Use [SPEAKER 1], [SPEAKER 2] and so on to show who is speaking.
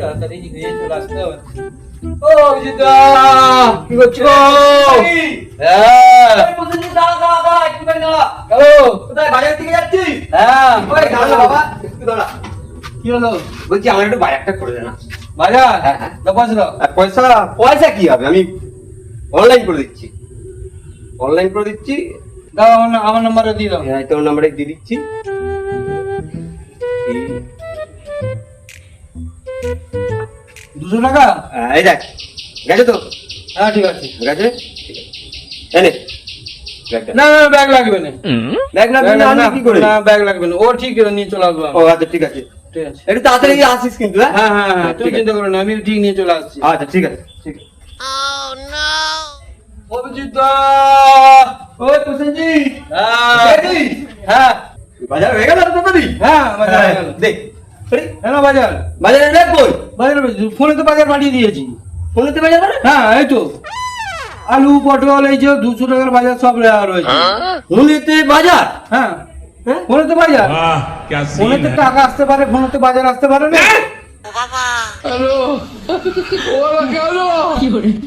[SPEAKER 1] তাড়াতাড়ি গিয়ে চলে আসতে হবে। ও অভিজিৎদা, কি করছো? হ্যাঁ
[SPEAKER 2] প্রসেনজিৎ, দাঁড়া একটুখানি দাঁড়া।
[SPEAKER 1] হ্যালো।
[SPEAKER 2] কোথায় বাজার থেকে যাচ্ছিস?
[SPEAKER 1] হ্যাঁ
[SPEAKER 2] ওই দাঁড়া বাবা, একটু দাঁড়া।
[SPEAKER 1] কি হলো?
[SPEAKER 2] বলছি আমার একটু বাজারটা করে দে না।
[SPEAKER 1] বাজার?
[SPEAKER 2] হ্যাঁ, হ্যাঁ।
[SPEAKER 1] দাও পয়সা দাও।
[SPEAKER 2] আর পয়সা কি হবে, আমি অনলাইন করে দিচ্ছি।
[SPEAKER 1] দাও আমার নাম্বারে দিয়ে দাও।
[SPEAKER 2] হ্যাঁ, তোর নাম্বারে দিয়ে দিচ্ছি।
[SPEAKER 1] 200 টাকা?
[SPEAKER 2] এই দেখ, গেছে তো?
[SPEAKER 1] হ্যাঁ ঠিক আছে।
[SPEAKER 2] গেছে? এনে ব্যাগটা।
[SPEAKER 1] না না ব্যাগ লাগবে না।
[SPEAKER 2] ব্যাগ লাগবে না, আমি কি করে?
[SPEAKER 1] না ব্যাগ লাগবে না, ও ঠিক নিয়ে চলে আসবো আমি।
[SPEAKER 2] ও আচ্ছা, ঠিক আছে।
[SPEAKER 1] ঠিক আছে।
[SPEAKER 2] একটু তাড়াতাড়ি আসিস কিন্তু। হ্যাঁ
[SPEAKER 1] হ্যাঁ হ্যাঁ হ্যাঁ তুমি
[SPEAKER 2] ঠিক আছে।
[SPEAKER 1] চিন্তা করো না, আমি ঠিক নিয়ে চলে আসছি।
[SPEAKER 2] আচ্ছা, ঠিক আছে।
[SPEAKER 1] অভিজিৎ,
[SPEAKER 2] ওই প্রসেনজিৎ,
[SPEAKER 1] হ্যাঁ হ্যাঁ
[SPEAKER 2] বাজার হয়ে গেল তাড়াতাড়ি?
[SPEAKER 1] হ্যাঁ বাজার হয়ে গেল।
[SPEAKER 2] দেখ,
[SPEAKER 1] হ্যাঁ না বাজার
[SPEAKER 2] বাজারে দেখ কই?
[SPEAKER 1] বাজার ফোনে তো বাজার পাঠিয়ে দিয়েছি।
[SPEAKER 2] ফোনেতে বাজার করে?
[SPEAKER 1] হ্যাঁ এই তো আলু পটল এই যে 200 টাকার বাজার সব রয়েছে।
[SPEAKER 2] ফোনেতে বাজার?
[SPEAKER 1] হ্যাঁ
[SPEAKER 2] হ্যাঁ?
[SPEAKER 1] ফোনে তো বাজার,
[SPEAKER 3] वाह क्या
[SPEAKER 1] ফোনে
[SPEAKER 3] सीन
[SPEAKER 1] তো
[SPEAKER 3] है।
[SPEAKER 1] টাকা আসতে পারে, ফোনে তো বাজার আসতে পারে না।